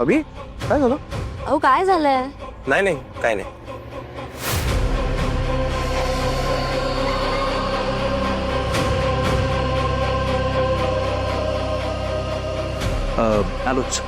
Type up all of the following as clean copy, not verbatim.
अभि काय झालं? अहो काय झालंय? नाही नाही काय नाही. आलोच.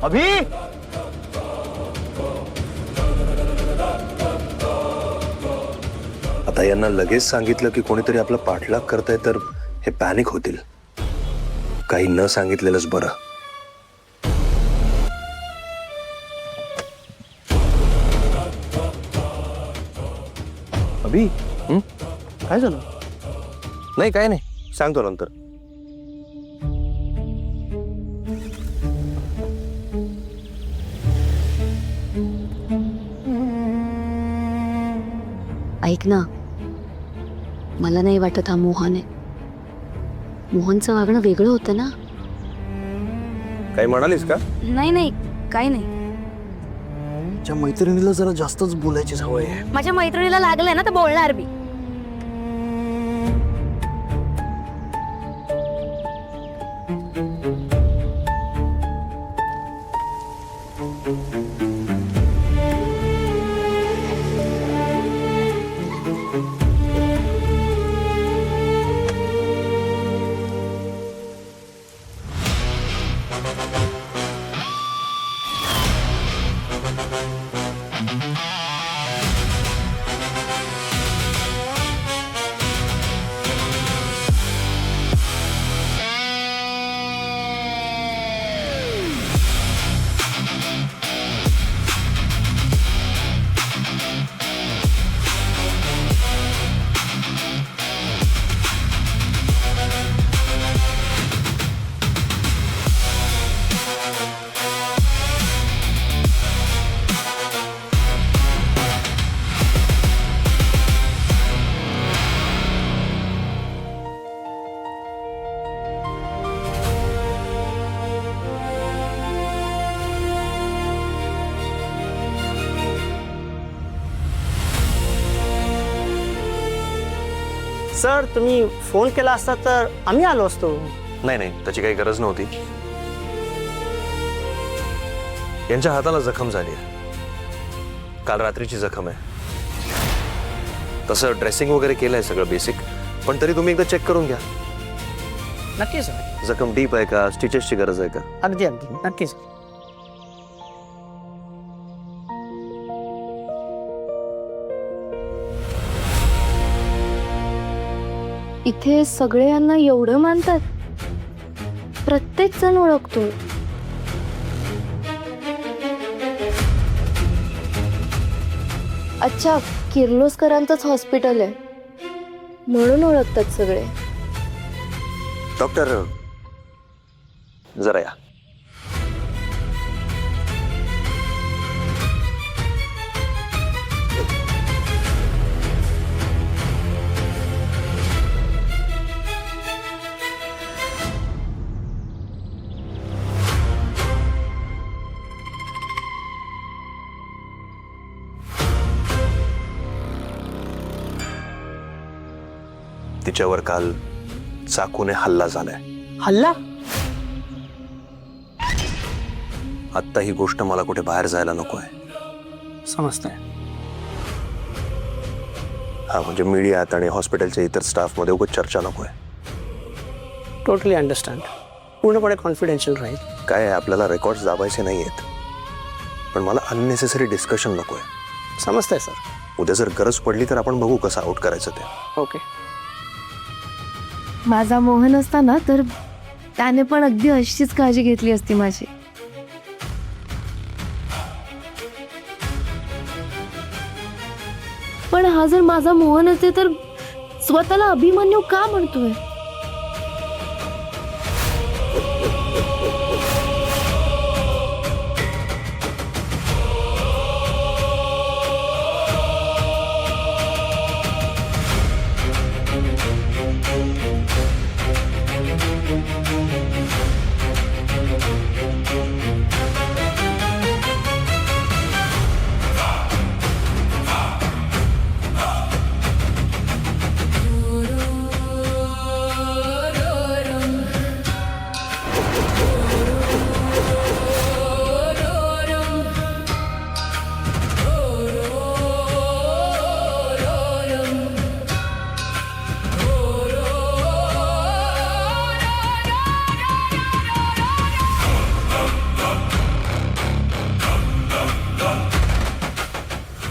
अभि आता यांना लगेच सांगितलं की कोणीतरी आपला पाठलाग करताय तर हे पॅनिक होतील. काही न सांगितलेलंच बरं. अभि काय झालं? नाही काय नाही सांगतो नंतर. ऐक ना, मला नाही वाटत हा मोहन आहे. मोहनचं वागणं वेगळं होतं ना. काही म्हणालीस का? नाही नाही काही नाही. त्या मैत्रिणीला जरा जास्तच बोलायची सवय आहे. माझ्या मैत्रिणीला लागलंय ना तर बोलणार बी. सर तुम्ही फोन केला असता तर आम्ही आलो असतो. नाही नाही त्याची काही गरज नव्हती. यांच्या हाताला जखम झाली आहे. काल रात्रीची जखम आहे. तसं ड्रेसिंग वगैरे केलंय सगळं बेसिक, पण तरी तुम्ही एकदा चेक करून घ्या. नक्की सर. जखम डीप आहे का, स्टिचेसची गरज आहे का? अगदी अगदी नक्की सर. इथे सगळे यांना एवढं मानतात. प्रत्येक जण ओळखतो. अच्छा, किर्लोस्करांचंच हॉस्पिटल आहे म्हणून ओळखतात सगळे. डॉक्टर जरा या. तिच्यावर काल चाकूने हल्ला झालाय. हल्ला? आत्ता ही गोष्ट मला कुठे बाहेर जायला नको आहे. समजतंय. हा म्हणजे मीडियात आणि हॉस्पिटलच्या इतर स्टाफ मध्ये उगाच चर्चा नको आहे. Totally understand. पूर्णपणे कॉन्फिडेन्शियल राहील. काय आहे, आपल्याला रेकॉर्ड्स दाबायचे नाही आहेत, पण मला अननेसेसरी डिस्कशन नको आहे. समजतंय सर. उद्या जर गरज पडली तर आपण बघू कसं आउट करायचं ते. ओके. माझा मोहन असता ना तर त्याने पण अगदी अशीच काळजी घेतली असती माझी. पण हा जर माझा मोहन असते तर स्वतःला अभिमन्यू का म्हणतोय?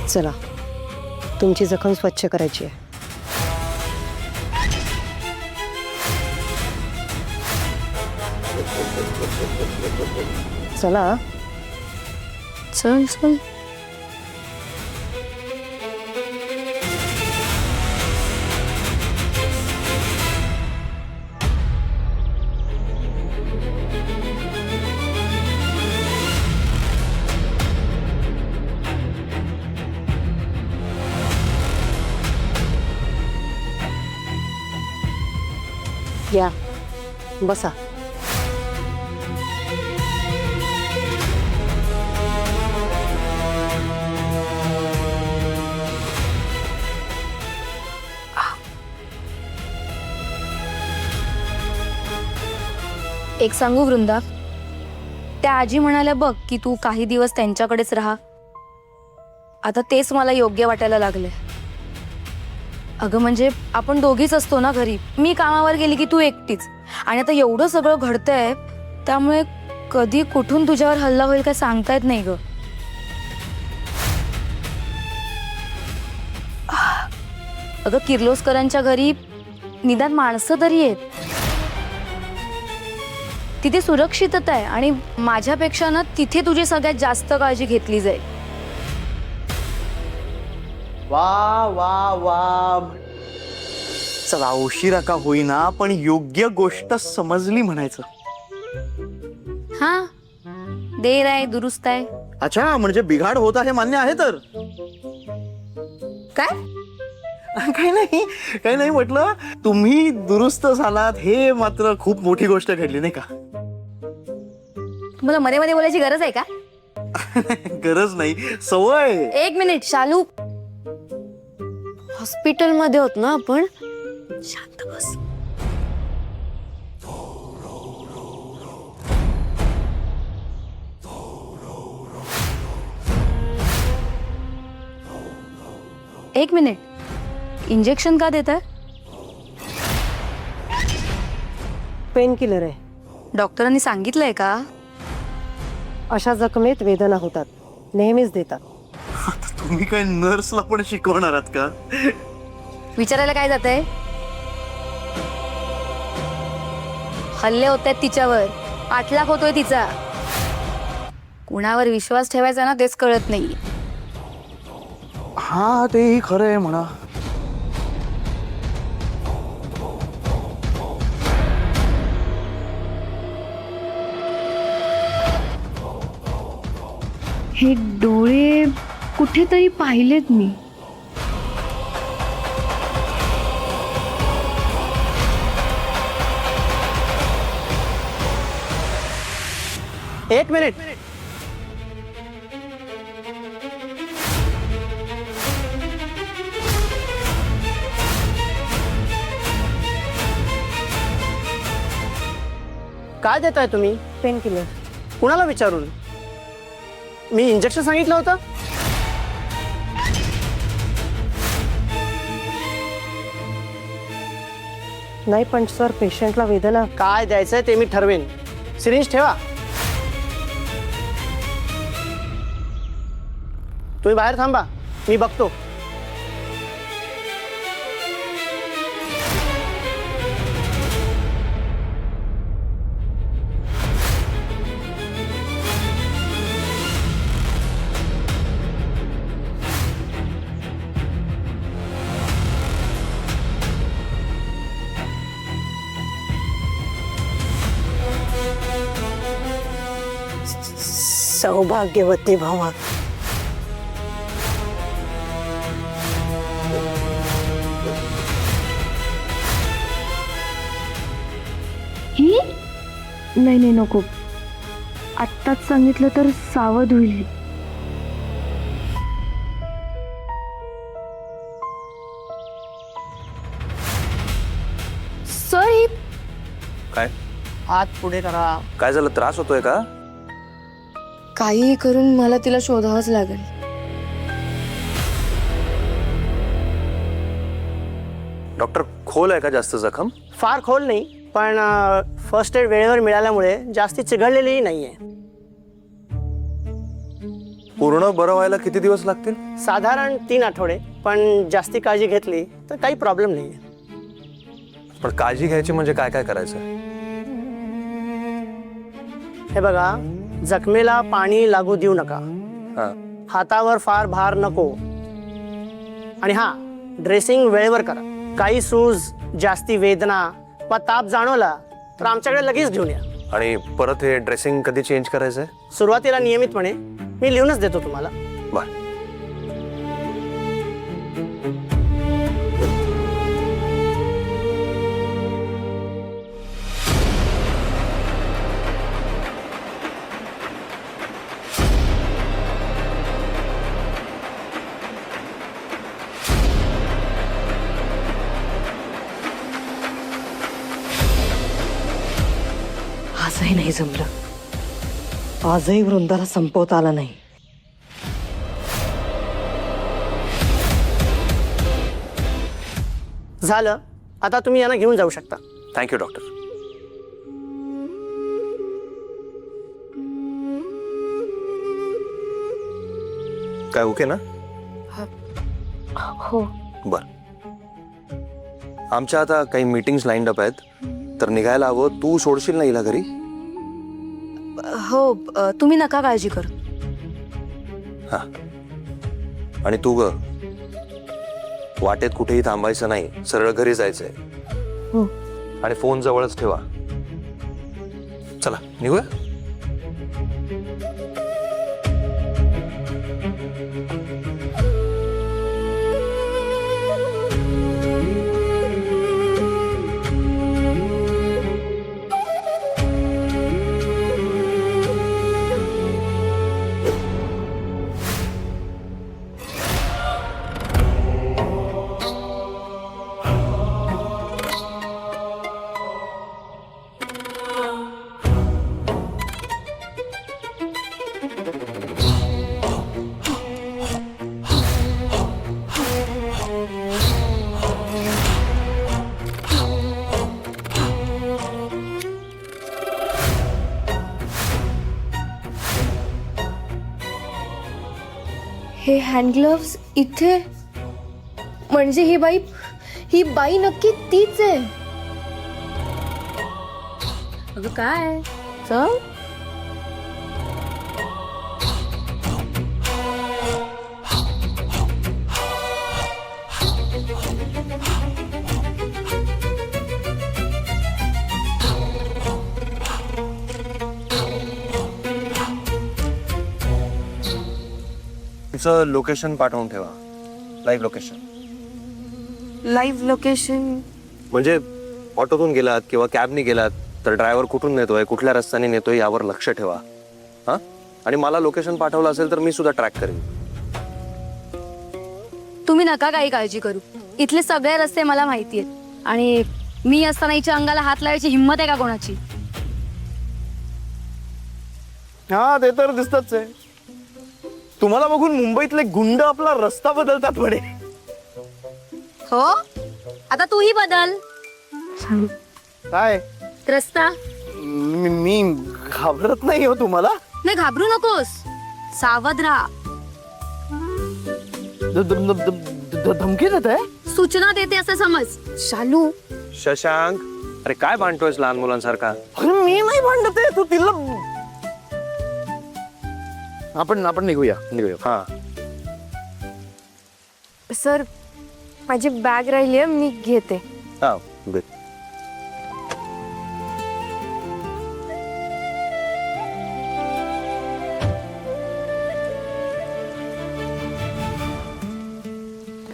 चला, तुमची जखम स्वच्छ करायची आहे. चला. चल चल. या, बसा. एक सांगू वृंदा, त्या आजी म्हणाल्या बघ की तू काही दिवस त्यांच्याकडेच राहा. आता तेच मला योग्य वाटायला लागले. अगं म्हणजे आपण दोघीच असतो ना घरी. मी कामावर गेली की तू एकटीच. आणि आता एवढं सगळं घडतंय त्यामुळे कधी कुठून तुझ्यावर हल्ला होईल काय सांगता येत नाही ग. अगं किर्लोस्करांच्या घरी निदान माणसं तरी आहेत. तिथे सुरक्षितता आहे आणि माझ्यापेक्षा ना तिथे तुझी सगळ्यात जास्त काळजी घेतली जाईल. वा वा वा. चला, उशिरा का होईना पण योग्य गोष्ट समजली म्हणायचं. हा, देर आहे दुरुस्त आहे. अच्छा, म्हणजे बिघाड होत आहे मान्य आहे तर. काय काही नाही म्हटलं. तुम्ही दुरुस्त झालात हे मात्र खूप मोठी गोष्ट घडली नाही का? तुम्हाला मध्ये मध्ये बोलायची गरज आहे का? गरज नाही, सवय. एक मिनिट शालू. हॉस्पिटलमध्ये होत ना आपण. शांत बस. एक मिनिट, इंजेक्शन का देताय? पेन किलर आहे. डॉक्टरांनी सांगितलंय का? अशा जखमेत वेदना होतात, नेहमीच देतात. आता तुम्ही काय नर्सला पण शिकवणार आहात का? विचारायला काय जातंय? हल्ले होत आहेत तिच्यावर, पाठलाग होतोय तिचा. कुणावर विश्वास ठेवायचा ना तेच कळत नाही. हा, तेही खरं आहे म्हणा. हे डोळे कुठेतरी पाहिलेत मी. एक मिनिट. काय देताय तुम्ही? Pain killer. कुणाला विचारून? मी इंजेक्शन सांगितलं होतं. नाही पण सर, पेशंटला वेदना. काय द्यायचंय ते मी ठरवेन. सिरिंज ठेवा. तुम्ही बाहेर थांबा, मी बघतो. सौभाग्यवती भव. ही नाही नाही नको. आत्ताच सांगितलं तर सावध होईल. सर ही काय हात पुढे करा. काय झालं, त्रास होतोय का? काहीही करून मला तिला शोधावंच लागेल. डॉक्टर, खोल आहे का जास्त जखम? फार खोल नाही, पण फर्स्ट एड वेळेवर मिळाल्यामुळे जास्ती चिघळलेलीही नाहीये. पूर्ण बरं व्हायला किती दिवस लागतील? साधारण 3 आठवडे, पण जास्ती काळजी घेतली तर काही प्रॉब्लेम नाहीये. पण काळजी घ्यायची म्हणजे काय काय करायचं? हे बघा, जखमेला पाणी लागू देऊ नका. हा. हातावर फार भार नको. आणि हा, ड्रेसिंग वेळेवर करा. काही सूज, जास्ती वेदना वा ताप जाणवला तर आमच्याकडे लगेच घेऊन या. आणि परत हे ड्रेसिंग कधी चेंज करायचंय? सुरुवातीला नियमितपणे मी लिहूनच देतो तुम्हाला. बर. आजही नाही जमलं. आजही वृंदाला संपवता आला नाही. झालं, आता तुम्ही यांना घेऊन जाऊ शकता. Thank you doctor. काय ओके ना? हो. बर. आमच्या आता काही मीटिंग्स लाईन अप आहेत, तर निघायला हवं. तू सोडशील ना हिला घरी? हो, तुम्ही नका काळजी करू. हा. आणि तू ग, वाटेत कुठेही थांबायचं नाही, सरळ घरी जायचंय. हो. आणि फोन जवळच ठेवा. चला निघूया. हे हँड ग्लोव्स इथे, म्हणजे ही बाई नक्की तीच आहे. अगं काय चल. तुमचं लोकेशन पाठवून ठेवा. Live location. लाईव्ह लोकेशन म्हणजे ऑटोतून गेलात किंवा कॅबने गेलात तर ड्रायव्हर कुठून नेतोय, कुठल्या रस्त्याने नेतोय यावर लक्ष ठेवा. हा. आणि मला लोकेशन पाठवलं असेल तर मी सुद्धा ट्रॅक करेन. तुम्ही नका काही काळजी करू. इथले सगळे रस्ते मला माहिती आहेत. आणि मी असताना हिच्या अंगाला हात लावायची हिंमत आहे का कोणाची? हा, ते तर दिसतच आहे. तुम्हाला बघून मुंबईतले गुंड आपला रस्ता बदलतात म्हणे. हो, आता तूही बदल काय? रस्ता. मी घाबरत नाही हो तुम्हाला. नाही, घाबरू नकोस, सावध राहा. धमकी देत आहे. सूचना देते असं समज. शालू, शशांक, अरे काय भांडतोयस लहान मुलांसारखा? मी नाही भांडत आहे. तू तिला. आपण निघूया. हा. सर, माझी बॅग राहिली आहे, मी घेते. हा. good.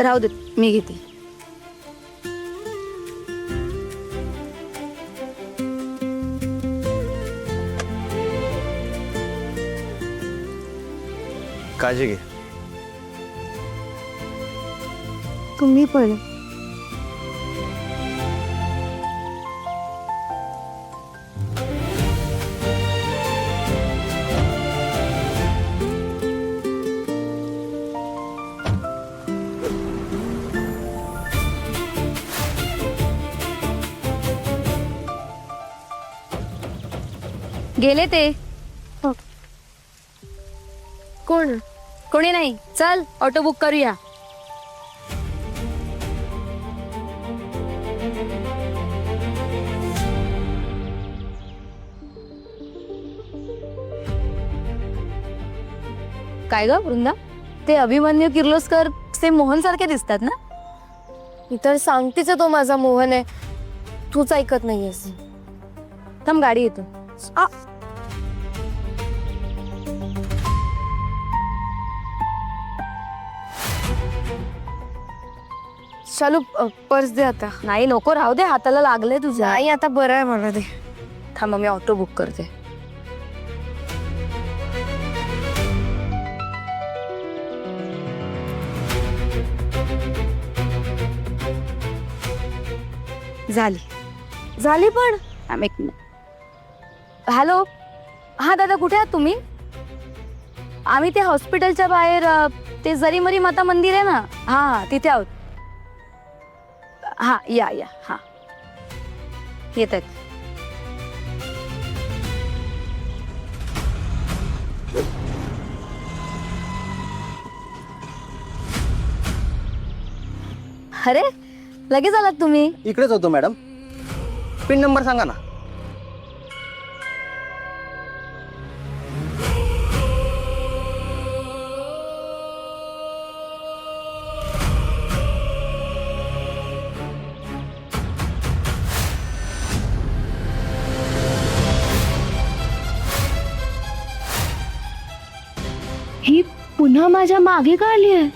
राहू देत, मी घेते. काळजी घे. तुम्ही पण. गेले ते. कोण? कोणी नाही, चल ऑटो बुक करूया. काय ग वृंदा, ते अभिमन्यू किर्लोस्कर सेम मोहन सारखे दिसतात ना? मी तर सांगतेच आहे, तो माझा मोहन आहे. तूच ऐकत नाहीयेस. थांब, गाडी येतो. आ, चालू पर्स दे आता. नाही नको, राहू दे, हाताला लागले तुझ्या. नाही आता बरं आहे मला ते. थांबा, मी ऑटो बुक करते. झाली झाली पण. थांब एक मिनिट. हॅलो, हा दादा, कुठे आहात तुम्ही? आम्ही ते हॉस्पिटलच्या बाहेर ते जरीमरी माता मंदिर आहे ना, हा तिथे आहोत. हा या या, हा येत आहेत. अरे लगेच आलात तुम्ही. इकडेच होतो मॅडम. पिन नंबर सांगा ना. ही पुन्हा माझ्या मागे का आली आहे?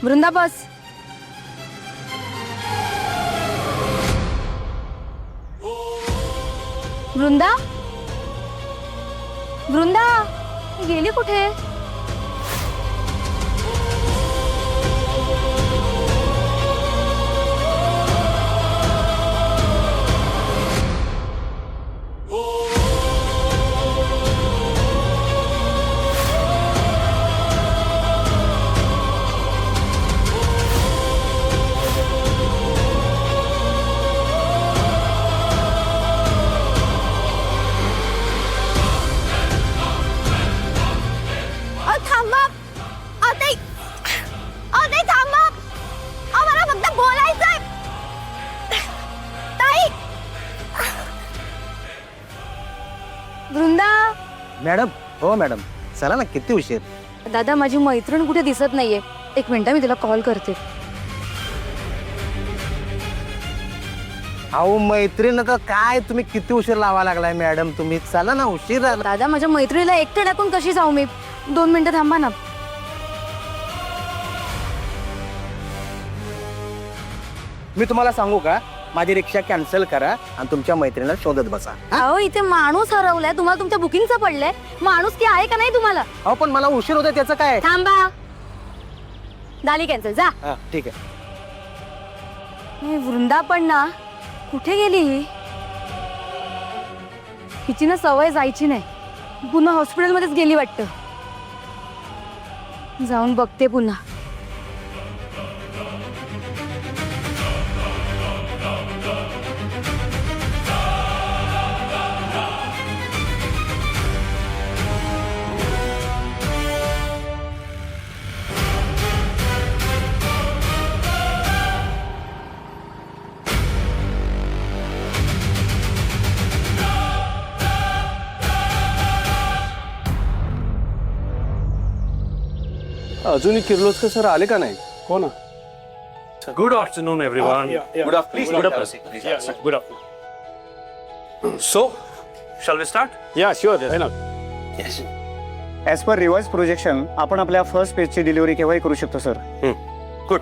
वृंदा बस. वृंदा, वृंदा गेली कुठे? वृंदा. मॅडम, हो मॅडम, चला ना, किती उशीर. दादा, माझी मैत्रीण कुठे दिसत नाहीये. एक मिनिट, मी तिला कॉल करते. अहो मैत्रीण तर काय, तुम्ही किती उशीर लावा लागलाय मॅडम. तुम्ही चला ना, उशीर झाला. दादा, माझ्या मैत्रिणीला एकटं टाकून कशी जाऊ मी? 2 मिनिटं थांबा ना. मी तुम्हाला सांगू का, माझी रिक्षा कॅन्सल करा आणि तुमच्या मैत्रिणीला शोधत बसा. अहो, इथे माणूस हरवलाय. तुम्हाला तुमच्या बुकिंगचं पडलंय. माणूस की आहे का नाही तुम्हाला? अहो पण मला उशीर होतोय, त्याचं काय? थांबा, झाली कॅन्सल, जा. हा, ठीक आहे. हे वृंदा पण ना, कुठे गेली ही? हिची ना सवय जायची नाही. पुन्हा हॉस्पिटलमध्येच गेली वाटतं. जाऊन बघते पुन्हा. अजूनही किर्लोस्कर सर आले का नाही? हो ना, Good afternoon, everyone. Good afternoon. Good afternoon. Good afternoon. So, shall we start? Yeah, sure. Why not? As per revise projection आपण आपल्या फर्स्ट पेजची डिलिव्हरी केव्हाही करू शकतो sir. Good.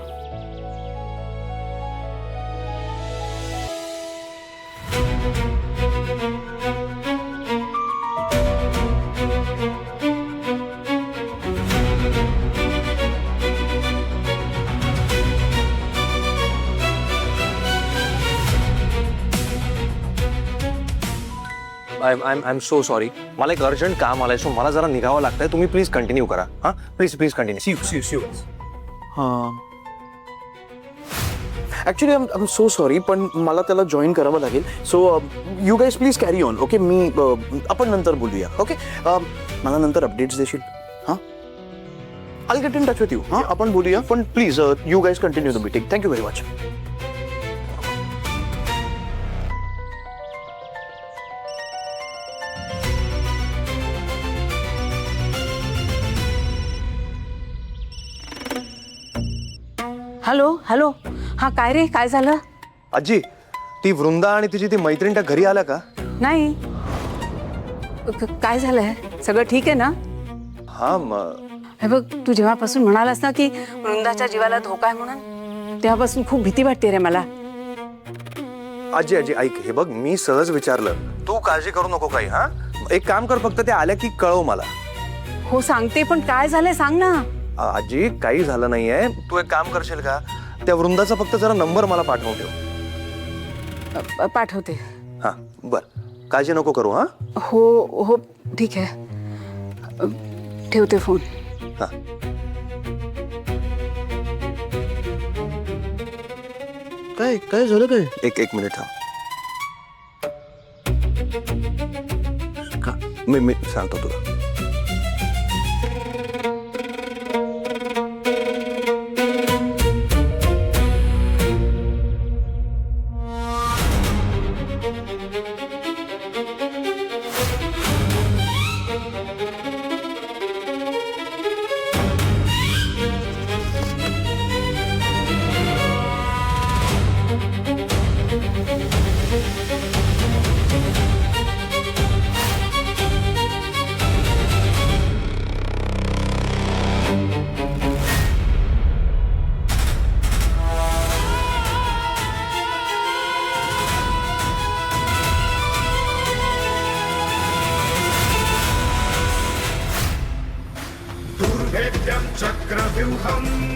I'm so sorry. मला एक अर्जंट काम आलंय सो मला जरा निघावं लागतंय. तुम्ही प्लीज कंटिन्यू करा. हां please continue. Actually I am so sorry, पण मला त्याला जॉईन करावं लागेल. So you guys please carry on. Okay, मी आपण नंतर बोलूया. ओके, मला नंतर अपडेट्स देशील. हां, I get in touch with you. हां, आपण बोलूया, पण please you guys continue the meeting. Thank you very much. Hello hello. हा काय रे, काय झालं? आजी, ती वृंदा आणि तिची ती मैत्रीण त्या घरी आल्या का? नाही. काय झालंय? सगळं ठीक आहे ना? हा हे बघ, तू जेव्हापासून म्हणालास ना की वृंदाच्या जीवाला धोका आहे म्हणून, तेव्हापासून खूप भीती वाटते रे मला. आजी ऐक, हे बघ, मी सहज विचारलं. तू काळजी करू नको काही. हा, एक काम कर, फक्त त्या आल्या की कळव मला. हो सांगते, पण काय झालंय सांग ना. आजी, काही झालं नाहीये. तू एक काम करशील का, त्या वृंदाचा फक्त जरा नंबर मला पाठवून ठेव. पाठवते. हा बर, काळजी नको करू. हा हो हो ठीक आहे, ठेवते फोन. हा. काय झालं काय? एक मिनिट थांब. मी सांगतो तुला. चक्रव्यूहम्